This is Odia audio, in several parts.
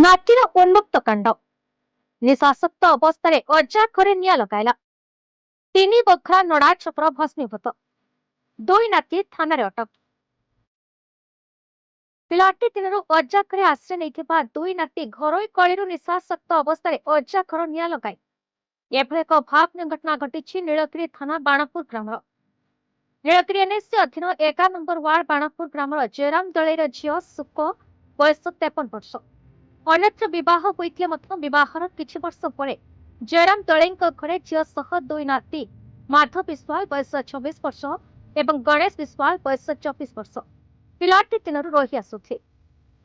ନାତିର ଉନ୍ମୁକ୍ତ କାଣ୍ଡ ନିଶାସକ୍ତ ଅବସ୍ଥାରେ ଅଜା ଘରେ ନିଆଁ ଲଗାଇଲା। 3 ବଖରା ନଡ଼ା ଛପର ଭସ୍ମୀଭୂତ। 2 ନାତି ଥାନାରେ ଅଟକ। ପିଲାଟି ଦିନରୁ ଅଜା ଘରେ ଆଶ୍ରୟ ନେଇଥିବା 2 ନାତି ଘରୋଇ କଳିରୁ ନିଶାସକ୍ତ ଅବସ୍ଥାରେ ଅଜା ଘର ନିଆଁ ଲଗାଇ ଏଭଳି ଏକ ଭାବନୀୟ ଘଟଣା ଘଟିଛି ନୀଳଗିରି ଥାନା ବାଣପୁର ଗ୍ରାମର। ନୀଳଗିରି ଏନ୍ଏସି ଅଧୀନ 11 ନମ୍ବର ୱାର୍ଡ ବାଣପୁର ଗ୍ରାମର ଜୟରାମ ଦଳେଇର ଝିଅ ସୁକ ବୟସ 53 ବର୍ଷ। ଅନ୍ୟତ୍ର ବିବାହ ହୋଇଥିଲେ ମଧ୍ୟ ବିବାହର କିଛି ବର୍ଷ ପରେ ଜୟରାମ ଦଳେଇଙ୍କ ଘରେ ଝିଅ ସହ 2 ନାତି ମାଧବ ବିଶ୍ୱାଳ ବୟସ 26 ବର୍ଷ ଏବଂ ଗଣେଶ ବିଶ୍ୱାଳ ବୟସ 24 ବର୍ଷ ପିଲାଟି ଦିନରୁ ରହି ଆସୁଥିଲେ।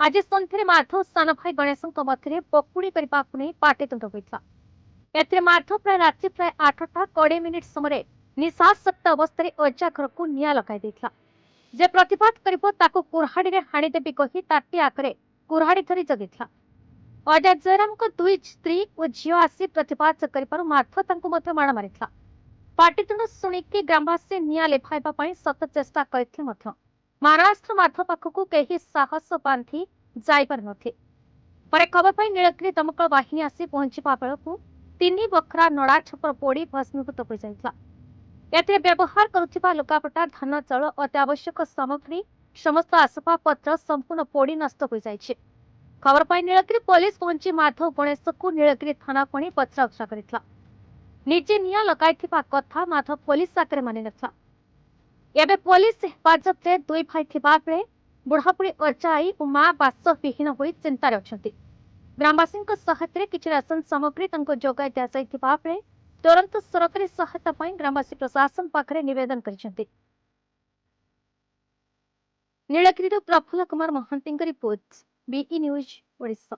ଆଜି ସନ୍ଧ୍ୟାରେ ମାଧବ ସାନ ଭାଇ ଗଣେଶଙ୍କ ମଧ୍ୟରେ ପକୁଡ଼ି କରିବାକୁ ନେଇ ପାଟିତୁଣ୍ଡ ହୋଇଥିଲା। ଏଥିରେ ମାଧବ ରାତ୍ରି ପ୍ରାୟ 8ଟା 20 ମିନିଟ୍ ସମୟରେ ନିଶାସକ୍ତ ଅବସ୍ଥାରେ ଅଜା ଘରକୁ ନିଆଁ ଲଗାଇ ଦେଇଥିଲା। ଯେ ପ୍ରତିବାଦ କରିବ ତାକୁ କୁରାହାଡିରେ ହାଣିଦେବି କହି ତାଟି ଆଗରେ କୁରାହାଡି ଧରି ଜଗିଥିଲା। ଅଜା ଜୟରାମଙ୍କ 2 ସ୍ତ୍ରୀ ଓ ଝିଅ ଆସି ପ୍ରତିବାଦ କରିବାରୁ ମାଧବ ତାଙ୍କୁ ମଧ୍ୟ ମାଡ଼ ମାରିଥିଲା। ପାଟିତୁଣ୍ଡ ଶୁଣିକି ଗ୍ରାମବାସୀ ନିଆଁ ଲିଭାଇବା ପାଇଁ ଶତ ଚେଷ୍ଟା କରିଥିଲେ ମଧ୍ୟ ମାରଣାସ୍ତ୍ର ମାଧବ ପାଖକୁ କେହି ସାହସ ବାନ୍ଧି ଯାଇପାରିନଥିଲେ। ପରେ ଖବର ପାଇ ନୀଳଗିରି ଦମକଳ ବାହିନୀ ଆସି ପହଞ୍ଚିବା ବେଳକୁ 3 ବଖରା ନଡ଼ା ଛପର ପୋଡ଼ି ଭସ୍ମୀଭୂତ ହୋଇଯାଇଥିଲା। ଏଥିରେ ବ୍ୟବହାର କରୁଥିବା ଲୁଗାପଟା, ଧାନ ଚାଉଳ, ଅତ୍ୟାବଶ୍ୟକ ସାମଗ୍ରୀ, ସମସ୍ତ ଆସବାବପତ୍ର ସମ୍ପୂର୍ଣ୍ଣ ପୋଡ଼ି ନଷ୍ଟ ହୋଇଯାଇଛି। ଖବର ପାଇ ନୀଳଗିରି ପୋଲିସ ପହଞ୍ଚି ମାଧବ ଗଣେଶକୁ ନୀଳଗିରି ଥାନାକୁ ଆଣି ପଚରାଉଚରା କରିଥିଲା। ନିଜେ ନିଆଁ ଲଗାଇଥିବା କଥା ମାଧବ ପୋଲିସ ଆଗରେ ମାନିନଥିଲା। ଏବେ ପୋଲିସ ହେଫାଜତରେ 2 ଭାଇ ଥିବା ବେଳେ ବୁଢ଼ାବୁଢ଼ୀ ଅଜା ଆଈ ଓ ମା ବାସବିହୀନ ହୋଇ ଚିନ୍ତାରେ ଅଛନ୍ତି। ଗ୍ରାମବାସୀଙ୍କ ସହାୟତାରେ କିଛି ରାସନ ସାମଗ୍ରୀ ତାଙ୍କୁ ଯୋଗାଇ ଦିଆଯାଇଥିବା ବେଳେ ତୁରନ୍ତ ସରକାରୀ ସହାୟତା ପାଇଁ ଗ୍ରାମବାସୀ ପ୍ରଶାସନ ପାଖରେ ନିବେଦନ କରିଛନ୍ତି। ନୀଳଗିରିରୁ ପ୍ରଫୁଲ୍ଲ କୁମାର ମହାନ୍ତିଙ୍କ ରିପୋର୍ଟ, ବିଇ ନ୍ୟୁଜ, ଓଡ଼ିଶା।